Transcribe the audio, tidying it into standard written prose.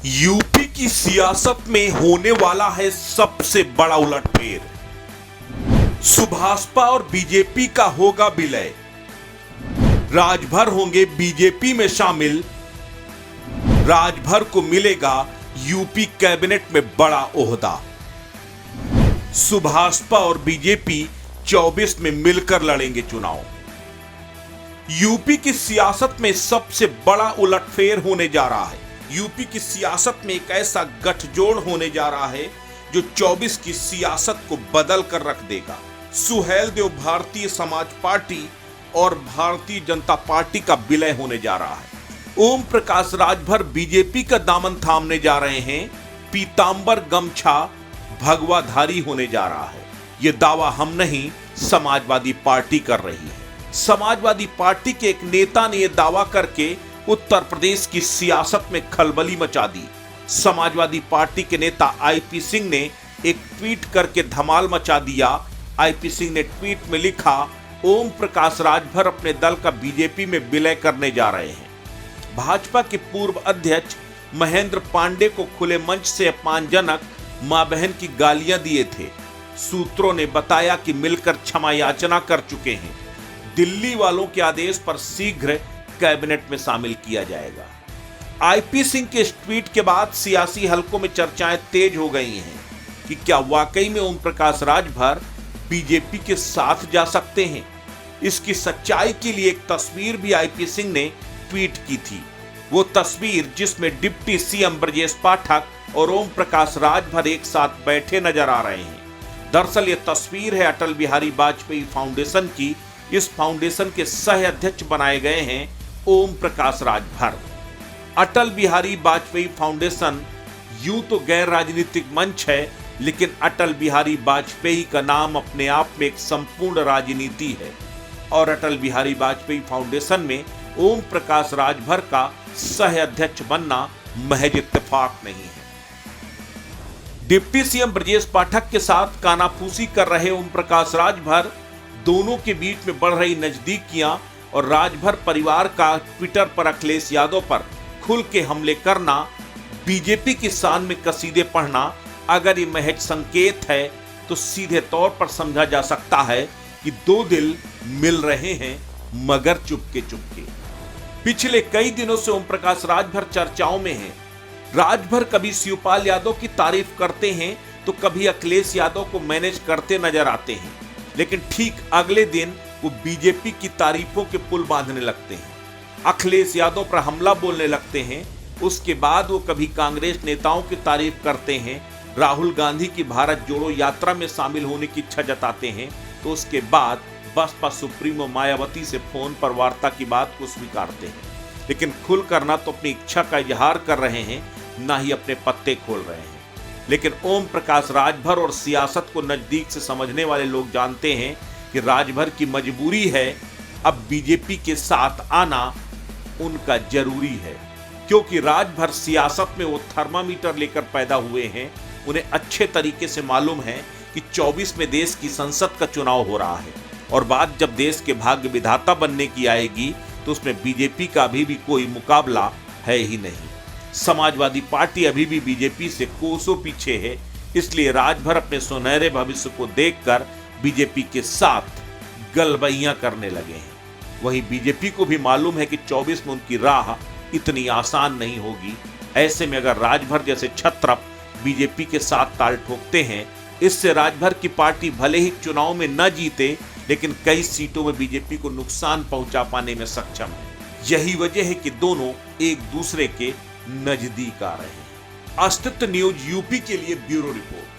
UP की सियासत में होने वाला है सबसे बड़ा उलटफेर। सुभाषपा और बीजेपी का होगा विलय, राजभर होंगे बीजेपी में शामिल, राजभर को मिलेगा यूपी कैबिनेट में बड़ा ओहदा। सुभाषपा और बीजेपी 24 में मिलकर लड़ेंगे चुनाव। यूपी की सियासत में सबसे बड़ा उलटफेर होने जा रहा है। यूपी की सियासत में एक ऐसा गठजोड़ होने जा रहा है जो 24 की सियासत को बदल कर रख देगा। सुहेल देव भारतीय समाज पार्टी और भारतीय जनता पार्टी का विलय होने जा रहा है। ओम प्रकाश राजभर बीजेपी का दामन थामने जा रहे हैं। पीतांबर गमछा भगवाधारी होने जा रहा है। यह दावा हम नहीं, समाजवादी पार्टी कर रही है। समाजवादी पार्टी के एक नेता ने यह दावा करके उत्तर प्रदेश की सियासत में खलबली मचा दी। समाजवादी पार्टी के नेता आईपी सिंह ने एक ट्वीट करके धमाल मचा दिया। आईपी सिंह ने ट्वीट में लिखा, ओम प्रकाश राजभर अपने दल का बीजेपी में विलय करने जा रहे हैं। भाजपा के पूर्व अध्यक्ष महेंद्र पांडे को खुले मंच से अपमानजनक मां बहन की गालियां दिए थे। सूत्रों ने बताया कि मिलकर क्षमा याचना कर चुके हैं। दिल्ली वालों के आदेश पर शीघ्र कैबिनेट में शामिल किया जाएगा। आईपी सिंह के इस ट्वीट के बाद सियासी हलकों में चर्चाएं तेज हो गई हैं कि क्या वाकई में ओम प्रकाश राजभर बीजेपी के साथ जा सकते हैं। इसकी सच्चाई के लिए एक तस्वीर भी आईपी सिंह ने ट्वीट की थी। वो तस्वीर जिसमें डिप्टी सीएम ब्रजेश पाठक और ओम प्रकाश राजभर एक साथ बैठे नजर आ रहे हैं। दरअसल ये तस्वीर है अटल बिहारी वाजपेयी फाउंडेशन की। इस फाउंडेशन के सह अध्यक्ष बनाए गए हैं ओम प्रकाश राजभर। अटल बिहारी वाजपेयी फाउंडेशन यूं तो गैर राजनीतिक मंच है, लेकिन अटल बिहारी वाजपेयी का नाम अपने आप में एक संपूर्ण राजनीति है और अटल बिहारी वाजपेयी फाउंडेशन में ओम प्रकाश राजभर का सह अध्यक्ष बनना महज इत्तेफाक नहीं है। डिप्टी सीएम ब्रजेश पाठक के साथ कानाफूसी कर रहे ओम प्रकाश राजभर, दोनों के बीच में बढ़ रही नजदीकियां और राजभर परिवार का ट्विटर पर अखिलेश यादव पर खुल के हमले करना, बीजेपी की शान में कसीदे पढ़ना, अगर ये महज संकेत है तो सीधे तौर पर समझा जा सकता है कि दो दिल मिल रहे हैं मगर चुपके चुपके। पिछले कई दिनों से ओम प्रकाश राजभर चर्चाओं में हैं। राजभर कभी शिवपाल यादव की तारीफ करते हैं तो कभी अखिलेश यादव को मैनेज करते नजर आते हैं, लेकिन ठीक अगले दिन वो बीजेपी की तारीफों के पुल बांधने लगते हैं, अखिलेश यादव पर हमला बोलने लगते हैं। उसके बाद वो कभी कांग्रेस नेताओं की तारीफ करते हैं, राहुल गांधी की भारत जोड़ो यात्रा में शामिल होने की इच्छा जताते हैं, तो उसके बाद बसपा सुप्रीमो मायावती से फोन पर वार्ता की बात को स्वीकारते हैं। लेकिन खुलकर ना तो अपनी इच्छा का इजहार कर रहे हैं, ना ही अपने पत्ते खोल रहे हैं। लेकिन ओम प्रकाश राजभर और सियासत को नजदीक से समझने वाले लोग जानते हैं कि राजभर की मजबूरी है अब बीजेपी के साथ आना उनका जरूरी है, क्योंकि राजभर सियासत में वो थर्मामीटर लेकर पैदा हुए हैं। उन्हें अच्छे तरीके से मालूम है कि 24 में देश की संसद का चुनाव हो रहा है और बात जब देश के भाग्य विधाता बनने की आएगी तो उसमें बीजेपी का अभी भी कोई मुकाबला है ही नहीं। समाजवादी पार्टी अभी भी बीजेपी से कोसों पीछे है, इसलिए राजभर अपने सुनहरे भविष्य को देखकर बीजेपी के साथ गलबैयां करने लगे हैं। वहीं बीजेपी को भी मालूम है कि 24 में उनकी राह इतनी आसान नहीं होगी। ऐसे में अगर राजभर जैसे छत्रप बीजेपी के साथ ताल ठोकते हैं, इससे राजभर की पार्टी भले ही चुनाव में न जीते, लेकिन कई सीटों में बीजेपी को नुकसान पहुंचा पाने में सक्षम है। यही वजह है कि दोनों एक दूसरे के नजदीक आ रहे हैं। अस्तित्व न्यूज यूपी के लिए ब्यूरो रिपोर्ट।